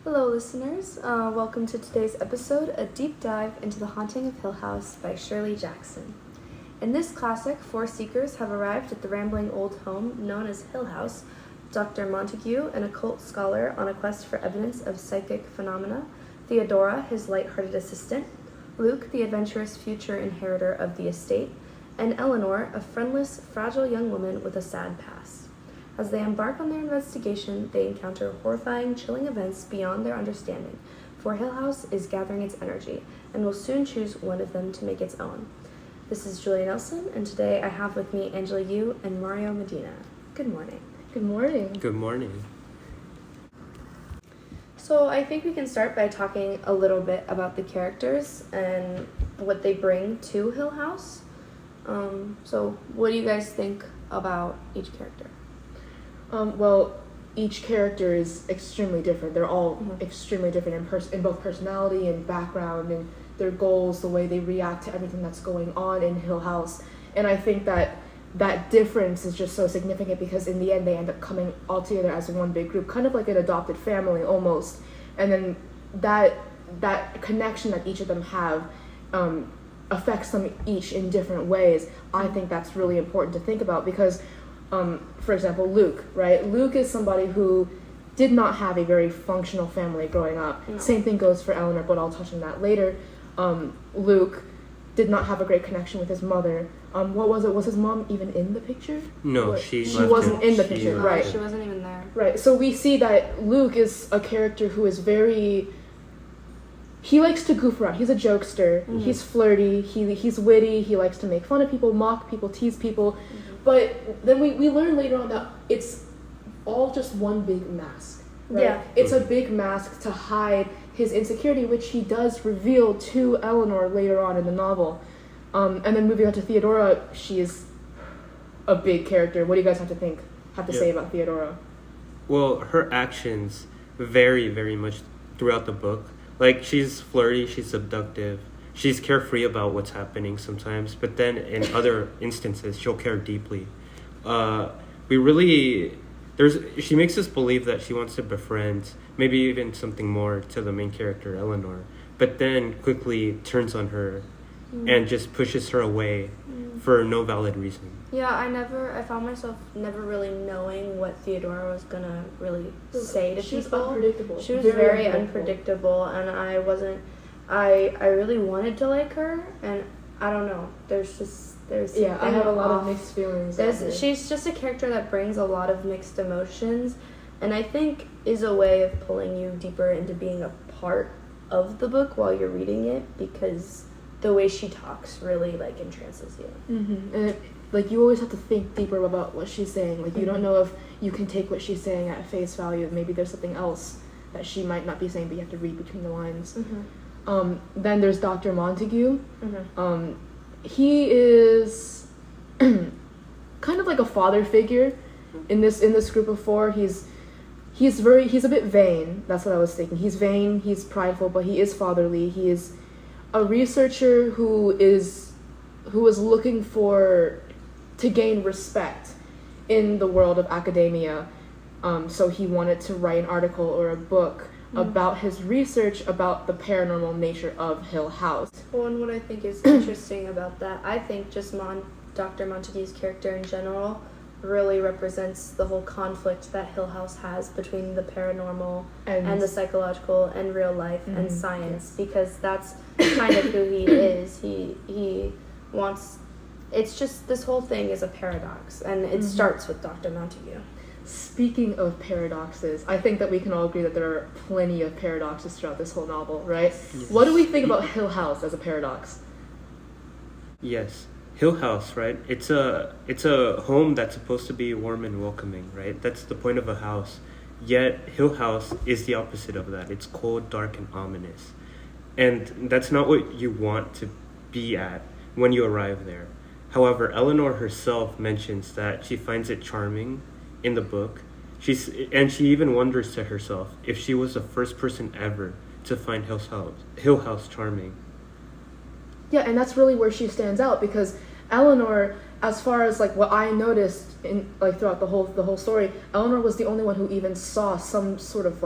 Hello, listeners. Welcome to today's episode, a deep dive into The Haunting of Hill House by Shirley Jackson. In this classic, four seekers have arrived at the rambling old home known as Hill House: Dr. Montague, an occult scholar on a quest for evidence of psychic phenomena; Theodora, his light-hearted assistant; Luke, the adventurous future inheritor of the estate; and Eleanor, a friendless, fragile young woman with a sad past. As they embark on their investigation, they encounter horrifying, chilling events beyond their understanding, for Hill House is gathering its energy, and will soon choose one of them to make its own. This is Giulia Nelson, and today I have with me Angela Yu and Mario Medina. Good morning. Good morning. Good morning. So I think we can start by talking a little bit about the characters and what they bring to Hill House. So what do you guys think about each character? Well, each character is extremely different. They're all extremely different in both personality and background and their goals, the way they react to everything that's going on in Hill House. And I think that difference is just so significant because in the end they end up coming all together as one big group, kind of like an adopted family almost. And then that connection that each of them have affects them each in different ways. I think that's really important to think about because for example, Luke, right? Luke is somebody who did not have a very functional family growing up. No. Same thing goes for Eleanor, but I'll touch on that later. Luke did not have a great connection with his mother. What was it? Was his mom even in the picture? No, she wasn't in the picture, right? She wasn't even there. Right. So we see that Luke is a character who is he likes to goof around. He's a jokester. Mm-hmm. He's flirty. He's witty. He likes to make fun of people, mock people, tease people. Mm-hmm. But then we learn later on that it's all just one big mask, right? Yeah. It's a big mask to hide his insecurity, which he does reveal to Eleanor later on in the novel. And then moving on to Theodora, she is a big character. What do you guys have to say about Theodora? Well, her actions vary very much throughout the book. Like, she's flirty, she's seductive, she's carefree about what's happening sometimes, but then in other instances, she'll care deeply. She makes us believe that she wants to befriend, maybe even something more to the main character, Eleanor, but then quickly turns on her and just pushes her away for no valid reason. Yeah, I found myself never really knowing what Theodora was gonna really say to people. She was unpredictable. She was very unpredictable, and I really wanted to like her, and I don't know. There's I have a lot of mixed feelings. She's just a character that brings a lot of mixed emotions, and I think is a way of pulling you deeper into being a part of the book while you're reading it, because the way she talks really entrances you. Mm-hmm. And you always have to think deeper about what she's saying. You don't know if you can take what she's saying at face value. Maybe there's something else that she might not be saying, but you have to read between the lines. Mm-hmm. Then there's Dr. Montague. Mm-hmm. He is kind of like a father figure in this group of four. He's a bit vain. That's what I was thinking. He's vain, he's prideful, but he is fatherly. He is a researcher who is looking to gain respect in the world of academia. So he wanted to write an article or a book about his research about the paranormal nature of Hill House. Well, and what I think is interesting about that, I think just Dr. Montague's character in general really represents the whole conflict that Hill House has between the paranormal and the psychological and real life and science, because that's kind of who he is. He wants... It's just, this whole thing is a paradox, and it starts with Dr. Montague. Speaking of paradoxes, I think that we can all agree that there are plenty of paradoxes throughout this whole novel, right? Yes. What do we think about Hill House as a paradox? Yes. Hill House, right? It's a home that's supposed to be warm and welcoming, right? That's the point of a house. Yet Hill House is the opposite of that. It's cold, dark, and ominous. And that's not what you want to be at when you arrive there. However, Eleanor herself mentions that she finds it charming in the book. She even wonders to herself if she was the first person ever to find Hill House charming. Yeah, and that's really where she stands out, because Eleanor, as far as what I noticed in throughout the whole story, Eleanor was the only one who even saw some sort of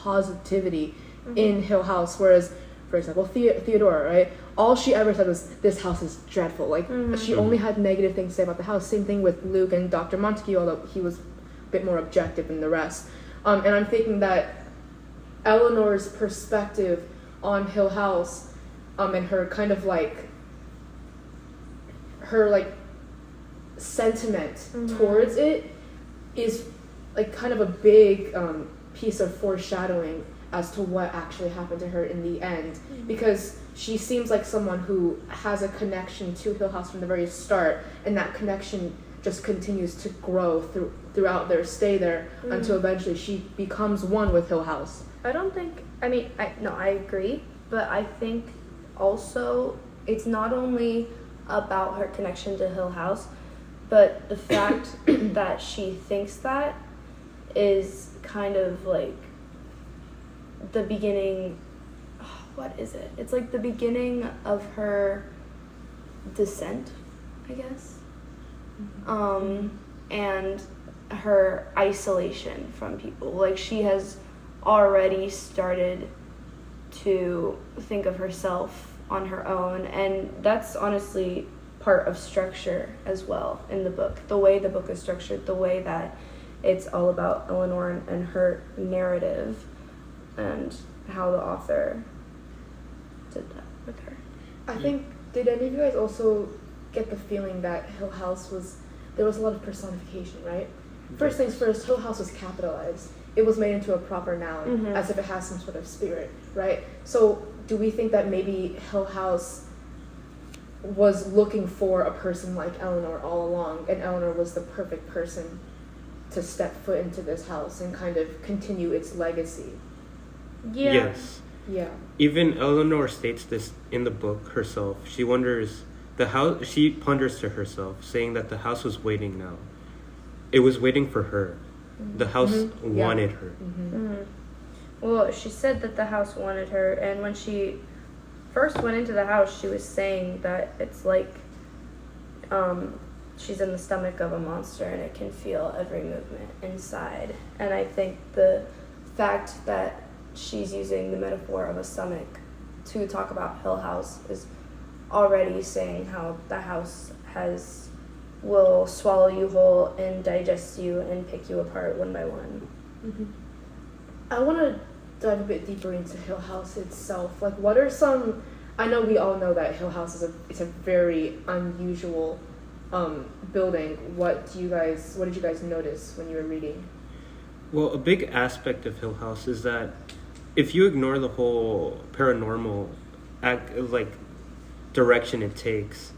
positivity in Hill House, whereas, for example, Theodora, right? All she ever said was, "This house is dreadful." Like, she only had negative things to say about the house. Same thing with Luke and Dr. Montague, although he was a bit more objective than the rest. And I'm thinking that Eleanor's perspective on Hill House, and her kind of like, her like sentiment towards it is like kind of a big piece of foreshadowing as to what actually happened to her in the end, because she seems like someone who has a connection to Hill House from the very start, and that connection just continues to grow throughout their stay there until eventually she becomes one with Hill House. I agree, but I think also it's not only about her connection to Hill House, but the fact that she thinks that is kind of like the beginning. What is it? It's like the beginning of her descent, I guess. And her isolation from people. Like, she has already started to think of herself on her own, and that's honestly part of structure as well in the book. The way the book is structured, the way that it's all about Eleanor and her narrative, and how the author did that with her. I think, did any of you guys also get the feeling that Hill House there was a lot of personification, right? First things first, Hill House was capitalized. It was made into a proper noun, as if it has some sort of spirit, right? So do we think that maybe Hill House was looking for a person like Eleanor all along, and Eleanor was the perfect person to step foot into this house and kind of continue its legacy? Yeah. Yes. Yeah. Even Eleanor states this in the book herself. She wonders, she ponders to herself, saying that the house was waiting now. It was waiting for her. The house wanted her. Well, she said that the house wanted her, and when she first went into the house, she was saying that it's like she's in the stomach of a monster and it can feel every movement inside. And I think the fact that she's using the metaphor of a stomach to talk about Hill House is already saying how the house will swallow you whole and digest you and pick you apart one by one. I want to dive a bit deeper into Hill House itself. Like, what are some? I know we all know that Hill House is a very unusual building. What did you guys notice when you were reading? Well, a big aspect of Hill House is that if you ignore the whole paranormal direction it takes,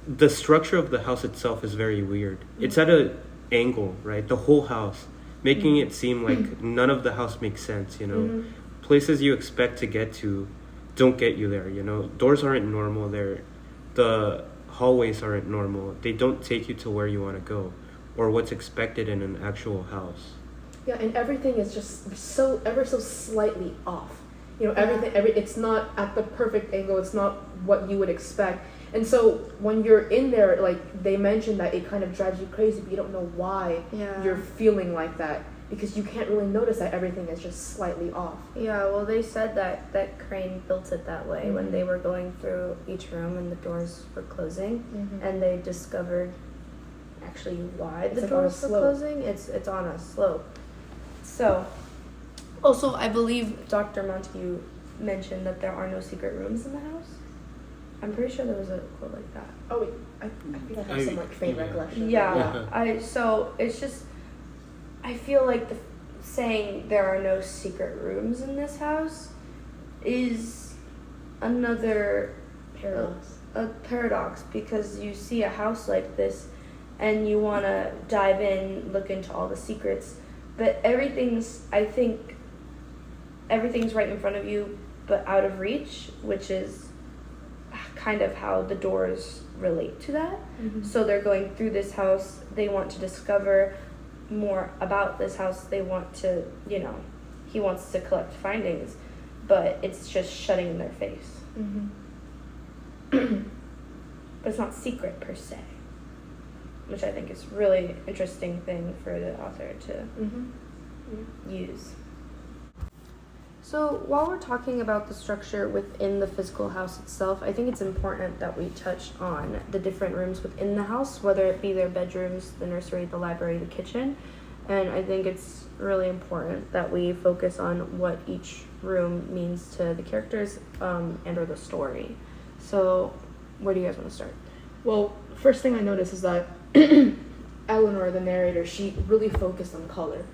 the structure of the house itself is very weird. It's at an angle, right? The whole house, making it seem like none of the house makes sense, you know? Places you expect to get to don't get you there, you know? Doors aren't normal there. The hallways aren't normal. They don't take you to where you want to go or what's expected in an actual house. Yeah, and everything is just ever so slightly off. You know, it's not at the perfect angle. It's not what you would expect. And so when you're in there, like, they mentioned that it kind of drives you crazy, but you don't know why you're feeling like that, because you can't really notice that everything is just slightly off. Yeah, well, they said that Crane built it that way when they were going through each room and the doors were closing, and they discovered actually why the doors were closing. It's on a slope. So, also, I believe Dr. Montague mentioned that there are no secret rooms in the house. I'm pretty sure there was a quote like that. Oh, wait, I think I have some faint recollection. Yeah. So it's just, I feel like saying there are no secret rooms in this house is another paradox. A paradox, because you see a house like this and you want to dive in, look into all the secrets, but everything's right in front of you but out of reach, which is kind of how the doors relate to that. So they're going through this house, they want to discover more about this house, they want to, he wants to collect findings, but it's just shutting in their face. But it's not secret per se, which I think is really interesting thing for the author to use. So while we're talking about the structure within the physical house itself, I think it's important that we touch on the different rooms within the house, whether it be their bedrooms, the nursery, the library, the kitchen. And I think it's really important that we focus on what each room means to the characters and or the story. So where do you guys want to start? Well, first thing I noticed is that Eleanor, the narrator, she really focused on color.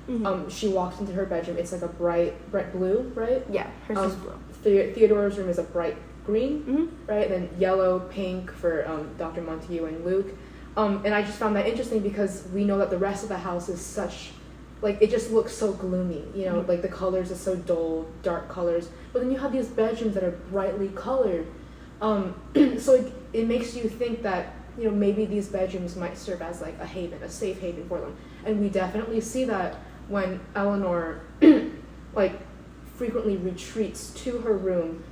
Mm-hmm. She walks into her bedroom. It's like a bright blue, right? Yeah, hers is blue. Theodora's room is a bright green, Mm-hmm. right? And then yellow, pink for Dr. Montague and Luke. And I just found that interesting because we know that the rest of the house is such, like, it just looks so gloomy, you know, like the colors are so dull, dark colors. But then you have these bedrooms that are brightly colored. So it makes you think that, you know, maybe these bedrooms might serve as like a haven, a safe haven for them. And we definitely see that when Eleanor like frequently retreats to her room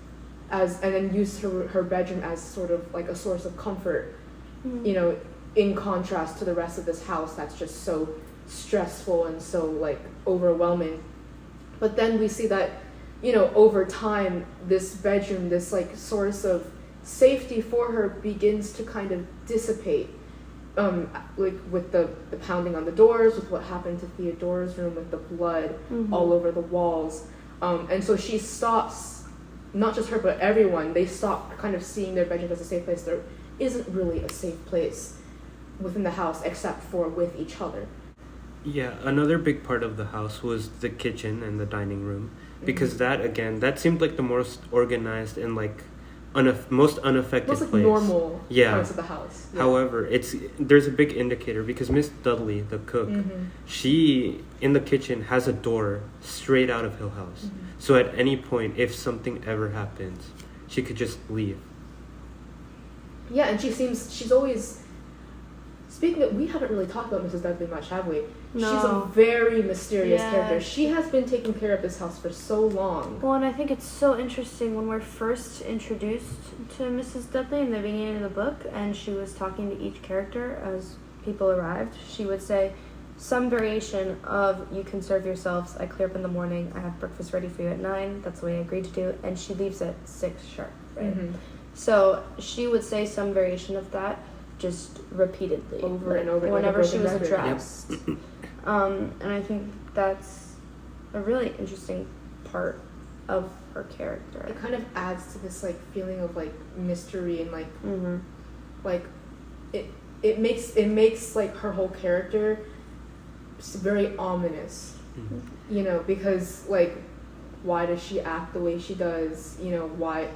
and then uses her bedroom as sort of like a source of comfort, you know, in contrast to the rest of this house that's just so stressful and so like overwhelming. But then we see that, you know, over time this bedroom, this like source of safety for her begins to kind of dissipate, like with the pounding on the doors, with what happened to Theodora's room, with the blood all over the walls, and so she stops, not just her but everyone, they stop kind of seeing their bedroom as a safe place. There isn't really a safe place within the house except for with each other. Yeah, another big part of the house was the kitchen and the dining room, because that seemed like the most organized and like most unaffected most like place. Normal parts of the house. Yeah. However, there's a big indicator because Miss Dudley, the cook, she in the kitchen has a door straight out of Hill House. So at any point, if something ever happens, she could just leave. Yeah, and she's always. Speaking of, we haven't really talked about Mrs. Dudley much, have we? No. She's a very mysterious Yeah. character. She has been taking care of this house for so long. Well, and I think it's so interesting when we're first introduced to Mrs. Dudley in the beginning of the book, and she was talking to each character as people arrived. She would say some variation of, "You can serve yourselves. I clear up in the morning. I have breakfast ready for you at 9. That's the way I agreed to do." And she leaves at 6 sharp, right? So she would say some variation of that just repeatedly, Over and over, whenever like a she was broken addressed. And I think that's a really interesting part of her character. It kind of adds to this like feeling of like mystery and like like it makes like her whole character very ominous. You know, because like why does she act the way she does? You know, why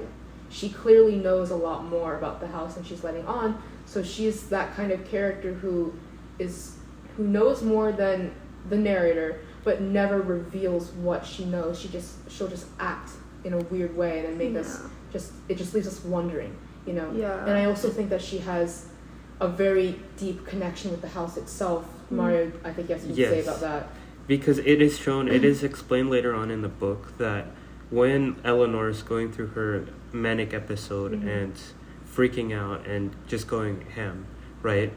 she clearly knows a lot more about the house than she's letting on. So she's that kind of character who knows more than the narrator, but never reveals what she knows. She'll just act in a weird way and then make us it just leaves us wondering, you know. Yeah. And I also think that she has a very deep connection with the house itself. Mario, I think you have something to say about that. Because it is explained later on in the book that when Eleanor is going through her manic episode and freaking out and just going ham, right?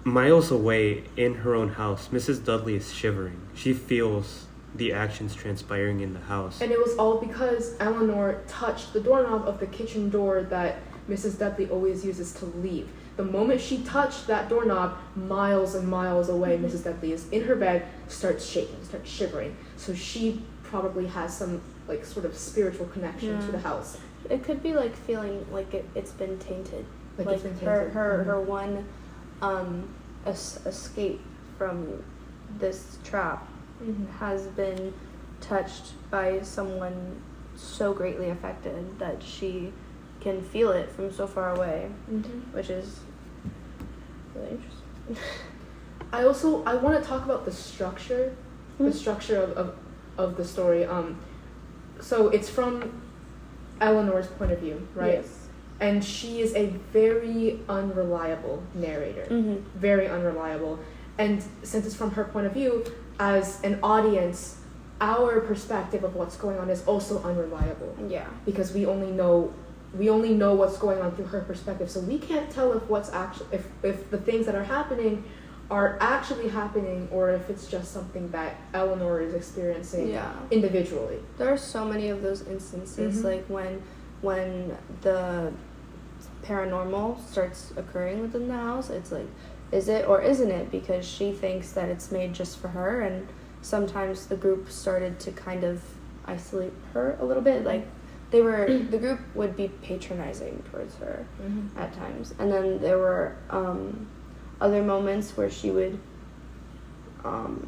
Miles away in her own house, Mrs. Dudley is shivering. She feels the actions transpiring in the house. And it was all because Eleanor touched the doorknob of the kitchen door that Mrs. Dudley always uses to leave. The moment she touched that doorknob, miles and miles away, Mrs. Dudley is in her bed, starts shaking, starts shivering. So she probably has some like sort of spiritual connection to the house. It could be like feeling like it's been tainted. Like it's been her tainted. her one escape from this trap has been touched by someone so greatly affected that she can feel it from so far away, which is really interesting. I want to talk about the structure, the structure of the story. So it's from Eleanor's point of view, right? Yes. And she is a very unreliable narrator, very unreliable. And since it's from her point of view, as an audience, our perspective of what's going on is also unreliable. Yeah. Because we only know what's going on through her perspective, so we can't tell if what's actually if the things that are happening are actually happening, or if it's just something that Eleanor is experiencing individually. There are so many of those instances, like when the paranormal starts occurring within the house, it's like, is it or isn't it? Because she thinks that it's made just for her, and sometimes the group started to kind of isolate her a little bit. Like, the group would be patronizing towards her at times. And then there were other moments where she would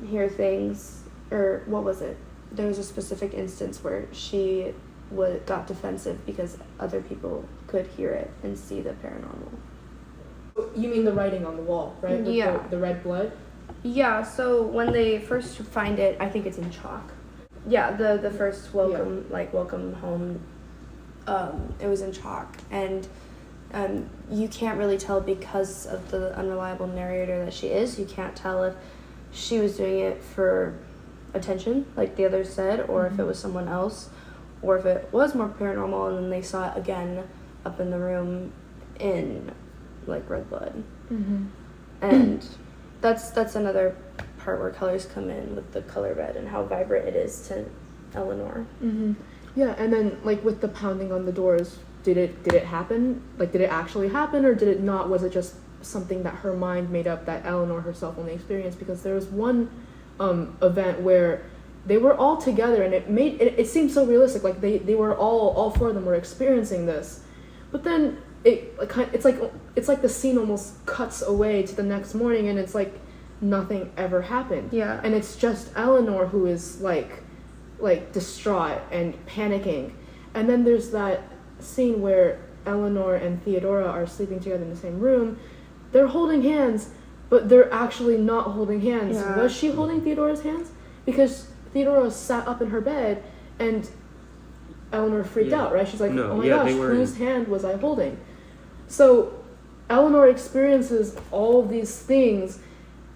hear things, or what was it? There was a specific instance where she got defensive because other people could hear it and see the paranormal. You mean the writing on the wall, right? With the red blood? Yeah, so when they first find it, I think it's in chalk. Yeah, the first welcome home, it was in chalk, and you can't really tell because of the unreliable narrator that she is. You can't tell if she was doing it for attention, like the others said, or if it was someone else, or if it was more paranormal and then they saw it again up in the room in like red blood. And that's another part where colors come in with the color red and how vibrant it is to Eleanor. Yeah, and then like with the pounding on the doors, did it happen? Like, did it actually happen, or did it not? Was it just something that her mind made up that Eleanor herself only experienced? Because there was one event where they were all together, and it seemed so realistic. Like they were all four of them were experiencing this, but then it's like the scene almost cuts away to the next morning, and it's like nothing ever happened. Yeah, and it's just Eleanor who is like distraught and panicking. And then there's that scene where Eleanor and Theodora are sleeping together in the same room. They're holding hands, but they're actually not holding hands. Yeah. Was she holding Theodora's hands? Because Theodora sat up in her bed, and Eleanor freaked out, right? She's like, oh my gosh, whose hand was I holding? So Eleanor experiences all of these things,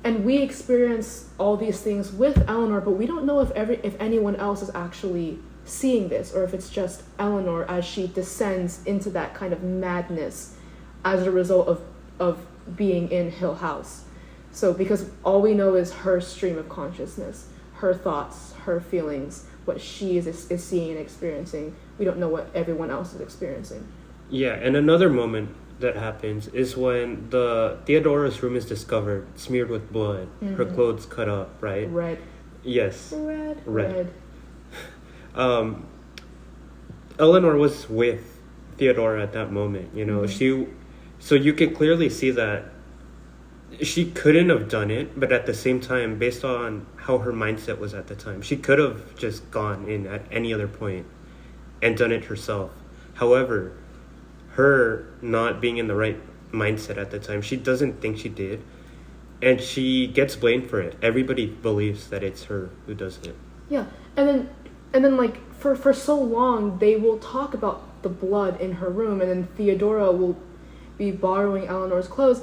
and we experience all these things with Eleanor, but we don't know if anyone else is actually seeing this, or if it's just Eleanor as she descends into that kind of madness as a result of being in Hill House. So because all we know is her stream of consciousness, her thoughts, her feelings, what she is seeing and experiencing. We don't know what everyone else is experiencing. Yeah, and another moment that happens is when the Theodora's room is discovered, smeared with blood, her clothes cut up, right? Red. Yes. Red. Eleanor was with Theodora at that moment, you know. So you could clearly see that she couldn't have done it, but at the same time, based on how her mindset was at the time, she could have just gone in at any other point and done it herself. However, her not being in the right mindset at the time, she doesn't think she did, and she gets blamed for it. Everybody believes that it's her who does it. Yeah, and then like for so long they will talk about the blood in her room, and then Theodora will be borrowing Eleanor's clothes.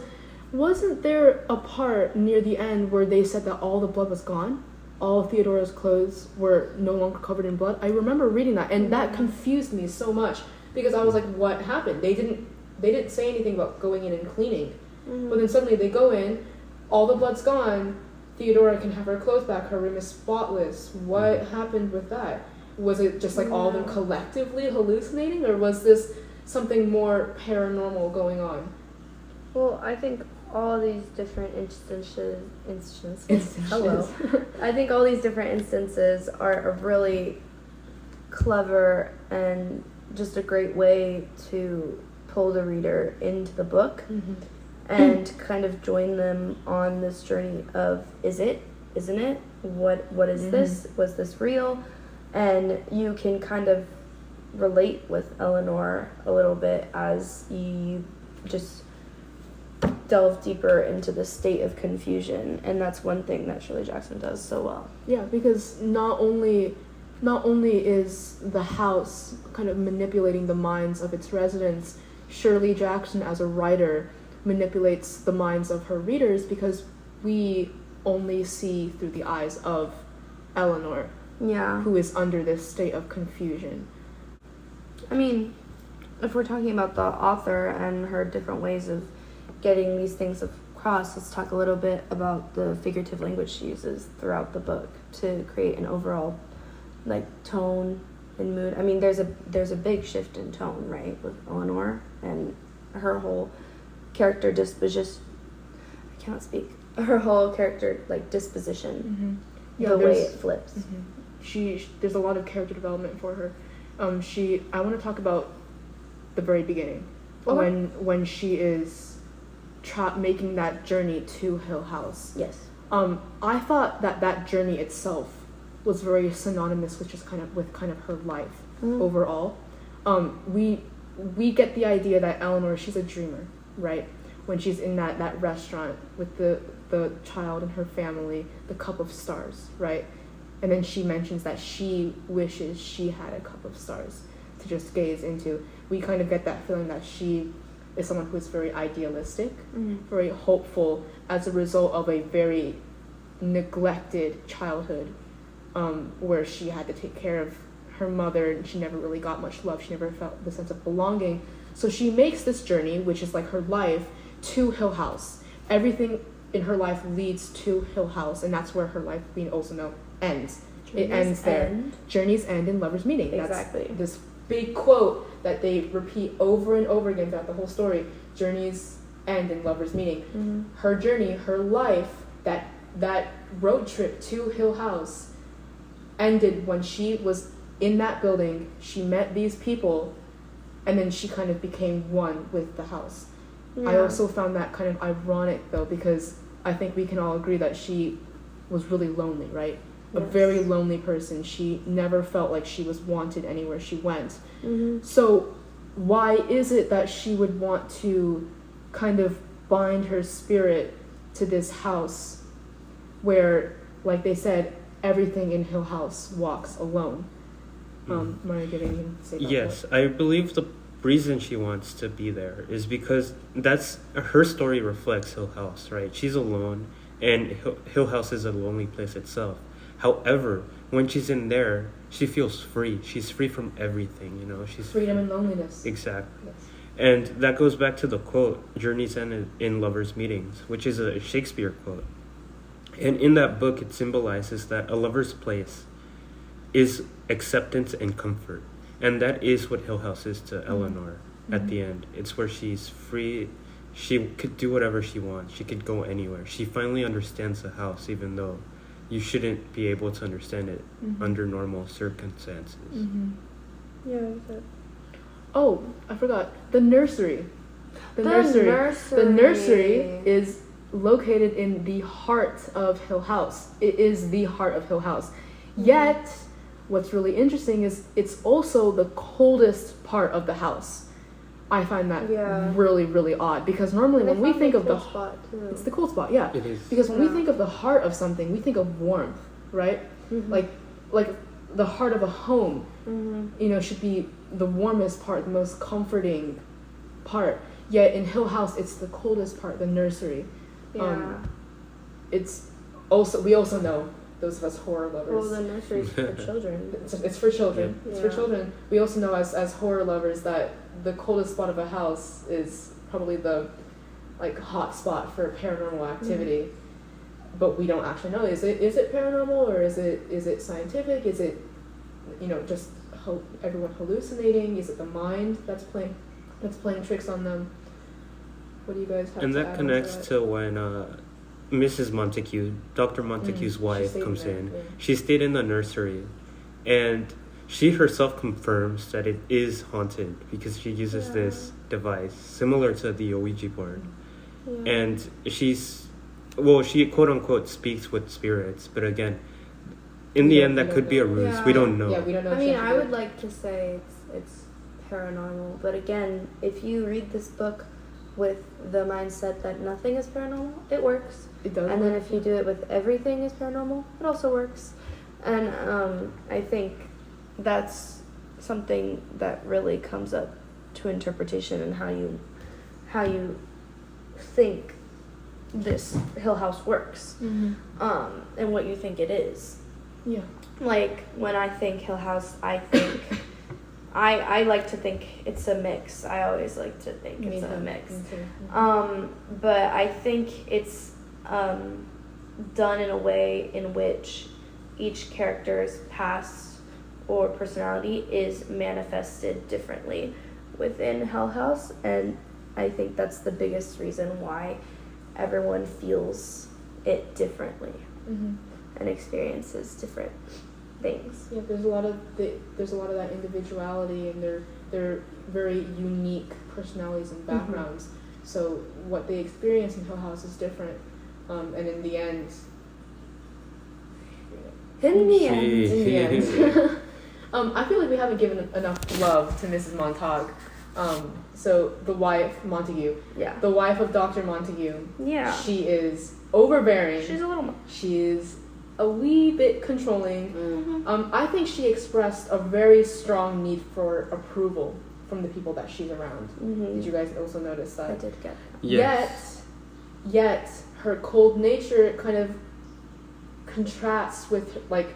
Wasn't there a part near the end where they said that all the blood was gone? All of Theodora's clothes were no longer covered in blood? I remember reading that, and that confused me so much, because I was like, what happened? They didn't say anything about going in and cleaning. But then suddenly they go in, all the blood's gone, Theodora can have her clothes back, her room is spotless. What happened with that? Was it just like all of them collectively hallucinating, or was this something more paranormal going on? Well, I think all these different instances. Hello. I think all these different instances are a really clever and just a great way to pull the reader into the book and kind of join them on this journey of, is it? Isn't it? What is this? Was this real? And you can kind of relate with Eleanor a little bit as you just delve deeper into the state of confusion, and that's one thing that Shirley Jackson does so well. Yeah, because not only is the house kind of manipulating the minds of its residents, Shirley Jackson as a writer manipulates the minds of her readers, because we only see through the eyes of Eleanor, who is under this state of confusion. I mean, if we're talking about the author and her different ways of getting these things of across, let's talk a little bit about the figurative language she uses throughout the book to create an overall, like, tone and mood. I mean, there's a big shift in tone, right, with Eleanor and her whole character disposition. I cannot speak. Her whole character, like, disposition, the way it flips. There's a lot of character development for her. I want to talk about the very beginning, when she is making that journey to Hill House. Yes. I thought that journey itself was very synonymous with her life overall. We get the idea that Eleanor, she's a dreamer, right? When she's in that restaurant with the child and her family, the cup of stars, right? And then she mentions that she wishes she had a cup of stars to just gaze into. We kind of get that feeling that she is someone who is very idealistic, very hopeful as a result of a very neglected childhood, where she had to take care of her mother and she never really got much love. She never felt the sense of belonging. So she makes this journey, which is like her life, to Hill House. Everything in her life leads to Hill House, and that's where her life, we also know, ends. It ends there. Journeys end in lovers' meeting. Exactly. That's this big quote that they repeat over and over again throughout the whole story. Journeys end in lovers' meeting. Her journey, her life, that road trip to Hill House ended when she was in that building. She met these people, and then she kind of became one with the house. Yeah. I also found that kind of ironic, though, because I think we can all agree that she was really lonely, right? Yes. A very lonely person. She never felt like she was wanted anywhere she went. So why is it that she would want to kind of bind her spirit to this house where, like they said, everything in Hill House walks alone? Maria, do you have anything to say about Yes, I believe the reason she wants to be there is because that's her story reflects Hill House, right? She's alone, and Hill House is a lonely place itself. However, when she's in there, she feels free. She's free from everything, you know. She's freedom and loneliness. Exactly. Yes. And that goes back to the quote, "Journeys end in lovers' meetings," which is a Shakespeare quote. And in that book, it symbolizes that a lover's place is acceptance and comfort. And that is what Hill House is to Eleanor at the end. It's where she's free. She could do whatever she wants. She could go anywhere. She finally understands the house, even though you shouldn't be able to understand it under normal circumstances. Yeah, that's it. Oh, I forgot. The nursery. The nursery is located in the heart of Hill House. It is the heart of Hill House. Yet, what's really interesting is it's also the coldest part of the house. I find that really, really odd, because normally when we think of it's the cold spot, yeah. It is. Because when we think of the heart of something, we think of warmth, right? Like the heart of a home, you know, should be the warmest part, the most comforting part. Yet in Hill House, it's the coldest part, the nursery. Yeah. We also know, those of us horror lovers. Well, the nursery's for children. It's for children. Yeah. It's for children. We also know as horror lovers that the coldest spot of a house is probably the hot spot for paranormal activity. But we don't actually know. Is it paranormal, or is it scientific? Is it, you know, just everyone hallucinating? Is it the mind that's playing tricks on them? What do you guys have and to that add connects that? to when Mrs. Montague, Dr. Montague's wife, comes in. Yeah. She stayed in the nursery, and she herself confirms that it is haunted because she uses this device similar to the Ouija board. Yeah. And she quote unquote speaks with spirits, but again, in the end, that could be a ruse. Yeah. We don't know. Yeah, we don't know. I mean, I would like to say it's paranormal, but again, if you read this book with the mindset that nothing is paranormal, it works. It does. And then if you do it with everything is paranormal, it also works. And I think that's something that really comes up to interpretation and how you think this Hill House works, and what you think it is. Yeah. Like when I think Hill House, I think I like to think it's a mix. I always like to think Me it's too. a mix. Me too. But I think it's done in a way in which each character's past or personality is manifested differently within Hell House, and I think that's the biggest reason why everyone feels it differently and experiences different things. Yeah, there's a lot of that individuality, and they're very unique personalities and backgrounds. So what they experience in Hill House is different, and in the end, I feel like we haven't given enough love to Mrs. Montague. So the wife, Montague. Yeah. The wife of Dr. Montague. Yeah. She is overbearing. She's a little. She is a wee bit controlling. I think she expressed a very strong need for approval from the people that she's around. Did you guys also notice that? I did get. Yes. Yet her cold nature kind of contrasts with like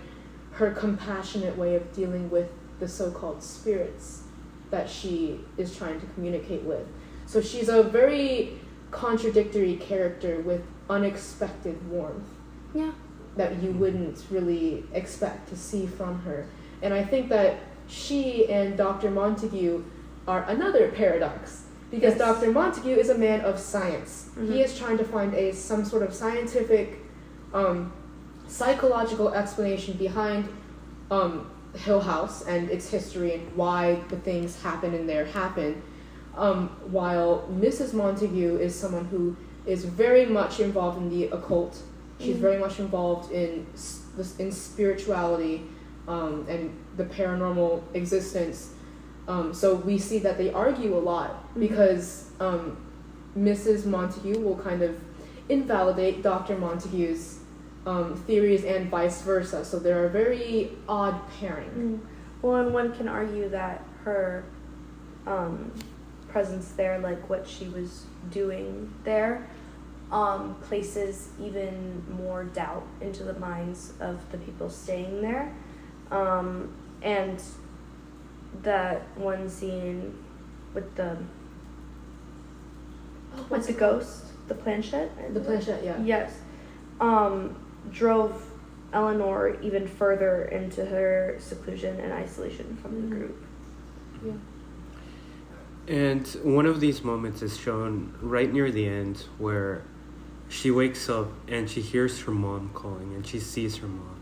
her compassionate way of dealing with the so-called spirits that she is trying to communicate with. So she's a very contradictory character with unexpected warmth. Yeah. That you wouldn't really expect to see from her. And I think that she and Dr. Montague are another paradox. Because Yes. Dr. Montague is a man of science. He is trying to find some sort of scientific, psychological explanation behind Hill House and its history and why the things happen in there happen. While Mrs. Montague is someone who is very much involved in the occult. She's very much involved in spirituality and the paranormal existence. So we see that they argue a lot because Mrs. Montague will kind of invalidate Dr. Montague's theories and vice versa. So they're a very odd pairing. Well, and one can argue that her presence there, like what she was doing there, places even more doubt into the minds of the people staying there. And that one scene with the ghost, the planchette? The planchette, yeah. Yes. Drove Eleanor even further into her seclusion and isolation from the group. Yeah. And one of these moments is shown right near the end where she wakes up and she hears her mom calling and she sees her mom.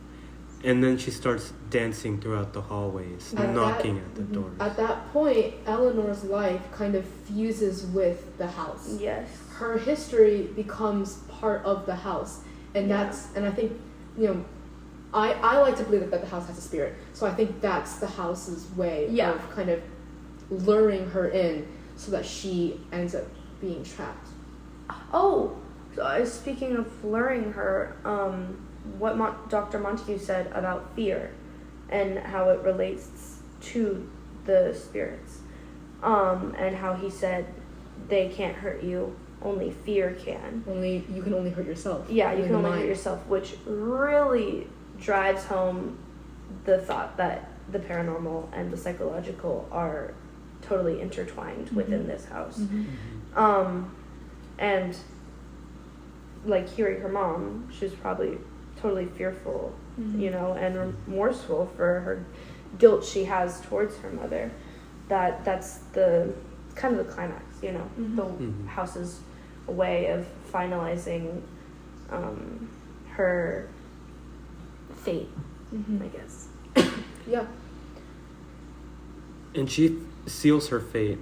And then she starts dancing throughout the hallways, knocking at the doors. At that point, Eleanor's life kind of fuses with the house. Yes. Her history becomes part of the house. And I think, I like to believe that the house has a spirit. So I think that's the house's way of kind of luring her in so that she ends up being trapped. Oh, so speaking of luring her, what Dr. Montague said about fear and how it relates to the spirits, and how he said they can't hurt you, only fear can. You can only hurt yourself. Yeah, you can only hurt yourself, which really drives home the thought that the paranormal and the psychological are totally intertwined within this house. And like hearing her mom, she was probably totally fearful, and remorseful for her guilt she has towards her mother. That's the kind of the climax, the house's way of finalizing her fate, I guess. Yeah. And she seals her fate.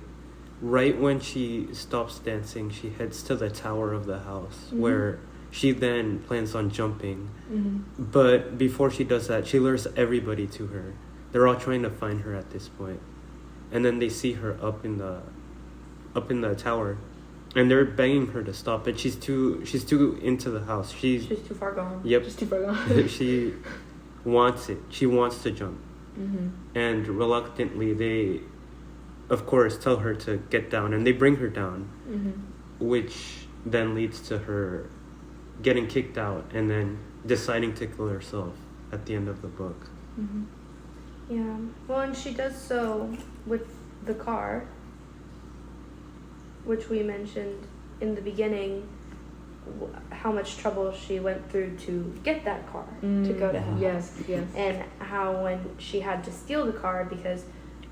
Right when she stops dancing, she heads to the tower of the house, where she then plans on jumping. But before she does that, she lures everybody to her. They're all trying to find her at this point. And then they see her up in the tower, and they're begging her to stop, but she's too into the house. She's too far gone. Yep. She's too far gone. She wants it. She wants to jump. And reluctantly, they, of course, tell her to get down, and they bring her down, which then leads to her getting kicked out and then deciding to kill herself at the end of the book. Yeah. Well, and she does so with the car, which we mentioned in the beginning, how much trouble she went through to get that car to go to Hill House. Yes. And how when she had to steal the car because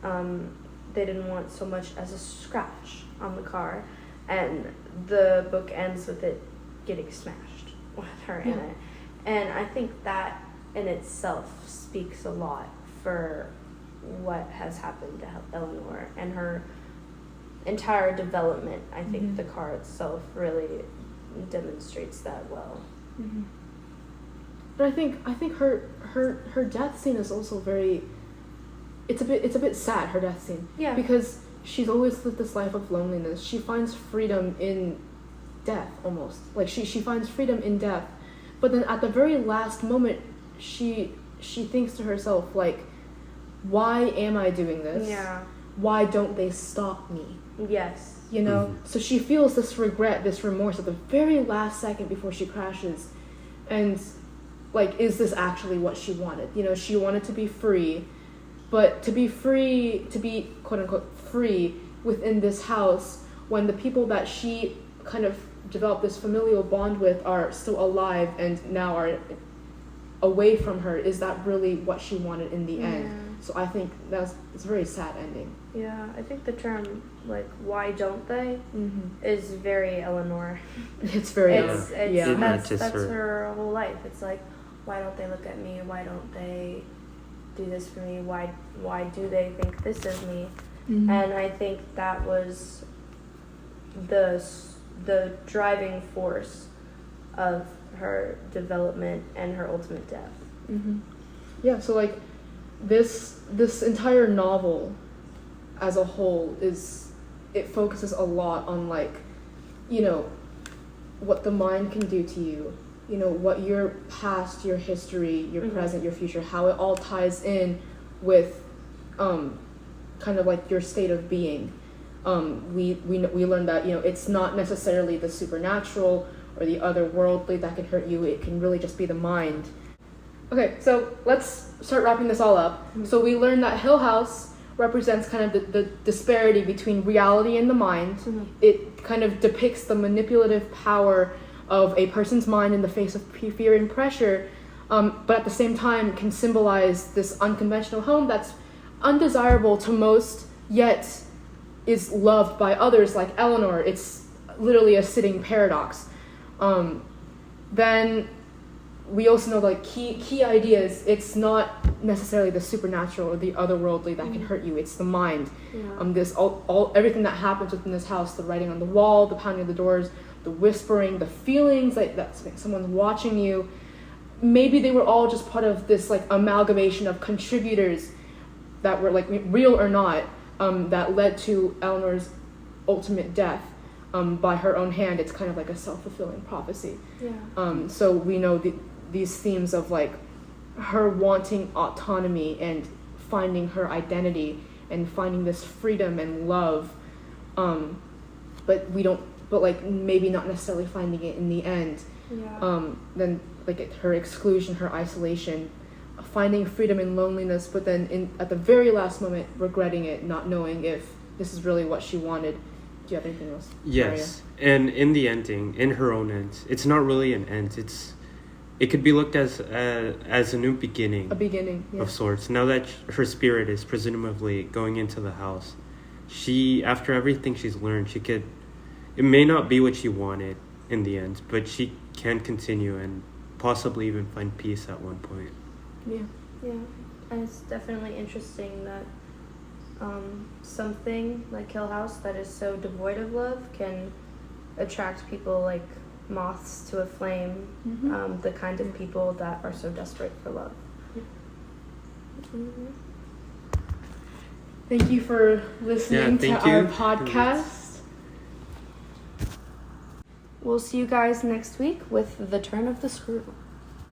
they didn't want so much as a scratch on the car, and the book ends with it getting smashed with her in it. And I think that in itself speaks a lot for what has happened to Eleanor and her entire development. I think the car itself really demonstrates that well. But I think her death scene is also very. It's a bit sad, her death scene. Yeah. Because she's always lived this life of loneliness. She finds freedom in death, almost. Like she finds freedom in death, but then at the very last moment, she thinks to herself, like, why am I doing this? Yeah. Why don't they stop me? Yes. You know? So she feels this regret, this remorse at the very last second before she crashes. And, like, is this actually what she wanted? You know, she wanted to be free, but to be free, to be quote-unquote free within this house when the people that she kind of developed this familial bond with are still alive and now are away from her, is that really what she wanted in the end? So I think it's a very sad ending. Yeah, I think the term, like, why don't they, is very Eleanor. It's very that's her whole life. It's like, why don't they look at me? Why don't they do this for me? Why do they think this is me? And I think that was the driving force of her development and her ultimate death. Yeah, so like this entire novel as a whole it focuses a lot on, like, you know, what the mind can do to you, you know, what your past, your history, your present, your future, how it all ties in with kind of like your state of being. We learned that, you know, it's not necessarily the supernatural or the otherworldly that can hurt you. It can really just be the mind. Okay, so let's start wrapping this all up. So we learned that Hill House represents kind of the disparity between reality and the mind. It kind of depicts the manipulative power of a person's mind in the face of fear and pressure, but at the same time can symbolize this unconventional home that's undesirable to most, yet is loved by others, like Eleanor. It's literally a sitting paradox. Then we also know, like, key ideas. It's not necessarily the supernatural or the otherworldly that can hurt you. It's the mind. This everything that happens within this house, the writing on the wall, the pounding of the doors, the whispering, the feelings like that someone's watching you. Maybe they were all just part of this, like, amalgamation of contributors that were, like, real or not, that led to Eleanor's ultimate death by her own hand. It's kind of like a self-fulfilling prophecy. So we know these themes of, like, her wanting autonomy and finding her identity and finding this freedom and love, but like maybe not necessarily finding it in the end. Then, like, her exclusion, her isolation, finding freedom in loneliness, but then at the very last moment regretting it, not knowing if this is really what she wanted. Do you have anything else? Yes, Maria? And in the ending, in her own end, it's not really an end. It could be looked as a new beginning. A beginning, of sorts. Now that her spirit is presumably going into the house, she, after everything she's learned, it may not be what she wanted in the end, but she can continue and possibly even find peace at one point. Yeah, and it's definitely interesting that something like Hill House that is so devoid of love can attract people like moths to a flame, the kind of people that are so desperate for love. Thank you for listening to our podcast. We'll see you guys next week with The Turn of the Screw.